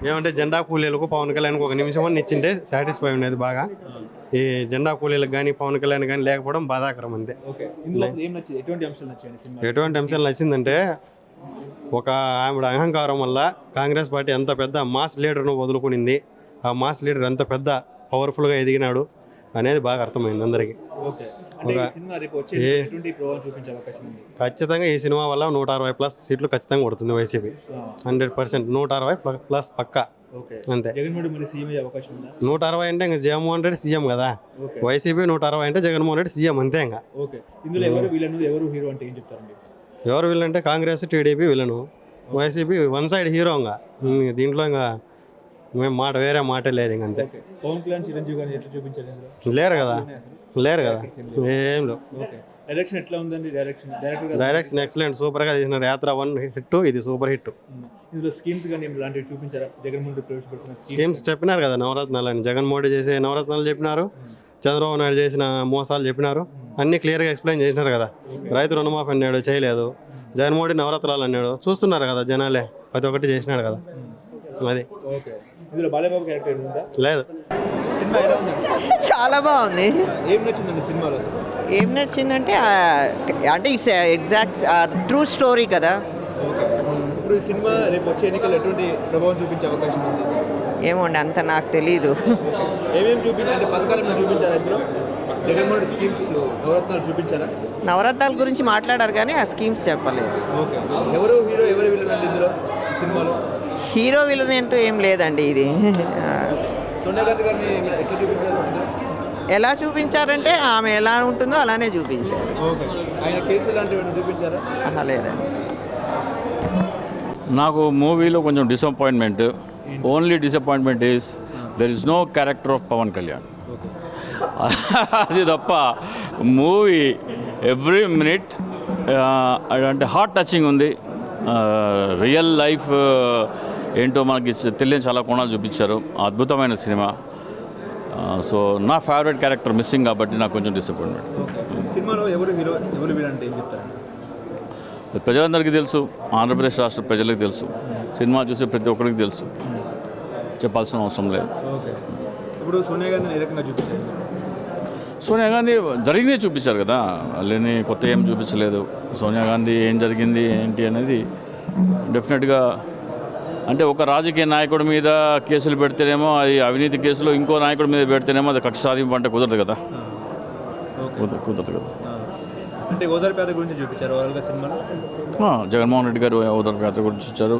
ఏమంటే జెండా కూలీలకు పవన్ కళ్యాణ్కి ఒక నిమిషం అని ఇచ్చింటే సాటిస్ఫై ఉండేది బాగా. ఈ జెండా కూలీలకు కానీ పవన్ కళ్యాణ్ కానీ లేకపోవడం బాధాకరం అంతే. ఎటువంటి అంశాలు నచ్చిందంటే ఒక ఆవిడ అహంకారం వల్ల కాంగ్రెస్ పార్టీ ఎంత పెద్ద మాస్ లీడర్ను వదులుకునింది, ఆ మాస్ లీడర్ ఎంత పెద్ద పవర్ఫుల్గా ఎదిగినాడు అనేది బాగా అర్థమైంది అందరికీ. ఖచ్చితంగా ఈ సినిమా వల్ల 160+ సీట్లు ఖచ్చితంగా కొడుతుంది వైసీపీ. 100% 160+ పక్కా అంతే. 160 అంటే ఇంకా జగన్మోహన్ రెడ్డి సీఎం కదా, వైసీపీ 160 అంటే జగన్మోహన్ రెడ్డి సీఎం అంతే. ఇంకా ఎవరు విలన్ అంటే Congress TDP villain, YCP one side hero. ఇంకా దీంట్లో ఇంకా మేము వేరే మాటే లేదు. ఇంక అంతే. లేరు కదా ఏం లేవు. డైరెక్షన్ ఎక్సలెంట్, సూపర్ గా తీసినారు. యాత్ర 1 హిట్, ఇది సూపర్ హిట్. స్కీమ్స్ చెప్పినారు కదా, నవరత్నాలు అని. జగన్మోహన్ రెడ్డి చేసే నవరత్నాలు చెప్పినారు, చంద్రబాబు నాయుడు చేసిన మోసాలు చెప్పినారు, అన్ని క్లియర్గా ఎక్స్ప్లెయిన్ చేసినారు కదా. రైతు రుణమాఫీ అన్నాడు, చేయలేదు. జగన్మోహన్ రెడ్డి నవరత్నాలు అన్నాడు, చూస్తున్నారు కదా జనాలే, ప్రతి ఒక్కటి చేసినాడు కదా. అది లేదు. చాలా బాగుంది. ఏం నచ్చిందంటే అంటే ఇట్స్ ఎగ్జాక్ట్ ట్రూ స్టోరీ కదా. ఇప్పుడు ఈ సినిమా రేపు వచ్చే ఎన్నికల్లో ఎటువంటి ప్రభావం చూపించే అవకాశం ఉంది? ఏమోండి, అంత నాకు తెలీదు. ఏమేమి చూపించాలంటే పథకాలు చూపించారా? ఇందులో జగన్మోహన్ స్కీమ్స్ నవరత్నాలు చూపించారా? నవరత్నాల గురించి మాట్లాడారు కానీ ఆ స్కీమ్స్ చెప్పలేదు. ఓకే, ఎవరు హీరో ఎవరు విలన్ అండి ఇందులో ఈ సినిమాలో? హీరో విలన్ అంటూ ఏం లేదండి. ఇది సోనియా గాంధీ గారిని ఎట్లా చూపించారు? ఎలా చూపించారంటే ఆమె ఎలా ఉంటుందో అలానే చూపించారు. ఓకే, ఆయన కేసులు లాంటివి చూపించారా? లేదండి. నాకు మూవీలో కొంచెం disappointment. Only disappointment is there is no character of Pawan Kalyan. అది తప్ప మూవీ ఎవ్రీ మినిట్ అంటే హార్ట్ టచింగ్ ఉంది. రియల్ లైఫ్ ఏంటో మనకి తెలియని చాలా కోణాలు చూపించారు. అద్భుతమైన సినిమా. సో నా ఫేవరెట్ క్యారెక్టర్ మిస్సింగ్ కాబట్టి నాకు కొంచెం డిసప్పాయింట్మెంట్. సినిమాలో ఎవరు హీరో ఎవరు విలన్ అంటే ఏం చెప్తారు? ప్రజలందరికీ తెలుసు, ఆంధ్రప్రదేశ్ రాష్ట్ర ప్రజలకు తెలుసు, సినిమా చూసే ప్రతి ఒక్కరికి తెలుసు, చెప్పాల్సిన అవసరం లేదు. ఓకే, ఇప్పుడు సోనియా గాంధీని ఏ రకంగా చూపించారు? సోనియా గాంధీ జరిగిందే చూపించారు కదా, వాళ్ళని కొత్త ఏం చూపించలేదు. సోనియా గాంధీ ఏం జరిగింది ఏంటి అనేది డెఫినెట్గా అంటే ఒక రాజకీయ నాయకుడి మీద కేసులు పెడితేనేమో అది అవినీతి కేసులు, ఇంకో నాయకుడి మీద పెడితేనేమో అది కక్ష సాధింపు అంటే కుదరదు కదా. కుదరదు కదా. అంటే ఓదార్పేట గురించి చూపించారు ఓవరాల్గా సినిమాలో. జగన్మోహన్ రెడ్డి గారు ఓదార్పేట గురించి ఇచ్చారు.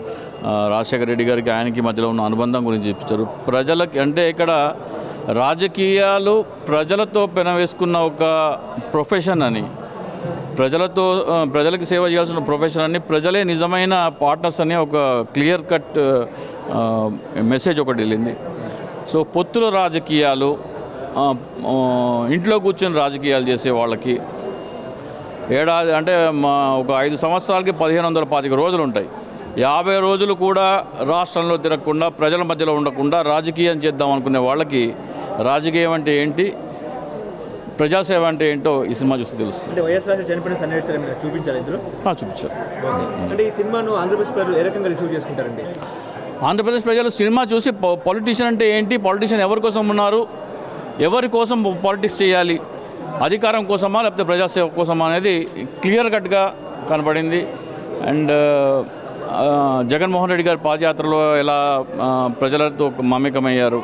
రాజశేఖర రెడ్డి గారికి ఆయనకి మధ్యలో ఉన్న అనుబంధం గురించి చూపించారు. ప్రజలకి అంటే ఇక్కడ రాజకీయాలు ప్రజలతో పెనవేసుకున్న ఒక ప్రొఫెషన్ అని, ప్రజలకు సేవ చేయాల్సిన ప్రొఫెషన్ అని, ప్రజలే నిజమైన పార్ట్నర్స్ అని ఒక క్లియర్ కట్ మెసేజ్ ఒకటి వెళ్ళింది. సో పొత్తుల రాజకీయాలు, ఇంట్లో కూర్చొని రాజకీయాలు చేసే వాళ్ళకి ఏడాది అంటే ఒక 5 సంవత్సరాలకి 1525 రోజులు ఉంటాయి. 50 రోజులు కూడా రాష్ట్రంలో తిరగకుండా, ప్రజల మధ్యలో ఉండకుండా రాజకీయం చేద్దాం అనుకునే వాళ్ళకి రాజకీయం అంటే ఏంటి, ప్రజాసేవ అంటే ఏంటో ఈ సినిమా చూస్తే తెలుస్తుంది. అంటే వైఎస్ఆర్ చనిపోయిన సన్నివేశాలు చూపించారు ఇందులో? చూపించారు. అంటే ఈ సినిమాను ఆంధ్రప్రదేశ్ ప్రజలు ఏ రకంగా రిసీవ్ చేసుకుంటారండి? ఆంధ్రప్రదేశ్ ప్రజలు సినిమా చూసి పొలిటీషియన్ అంటే ఏంటి, పొలిటీషియన్ ఎవరి కోసం ఉన్నారు, ఎవరి కోసం పాలిటిక్స్ చేయాలి, అధికారం కోసమా లేకపోతే ప్రజాసేవ కోసమా అనేది క్లియర్ కట్గా కనపడింది. అండ్ జగన్మోహన్ రెడ్డి గారి పాదయాత్రలో ఎలా ప్రజలతో మమేకమయ్యారు,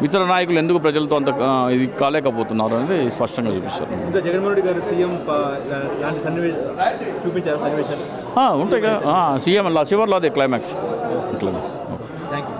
ఇతర నాయకులు ఎందుకు ప్రజలతో అంత ఇది కాలేకపోతున్నారు అనేది స్పష్టంగా చూపిస్తారు. జగన్మోహన్ రెడ్డి గారు సీఎం లాంటి సన్నివేశాలు చూపించారు. సన్నివేశాలు ఉంటాయి కదా. సీఎం చివరిలో అదే క్లైమాక్స్. Thank you.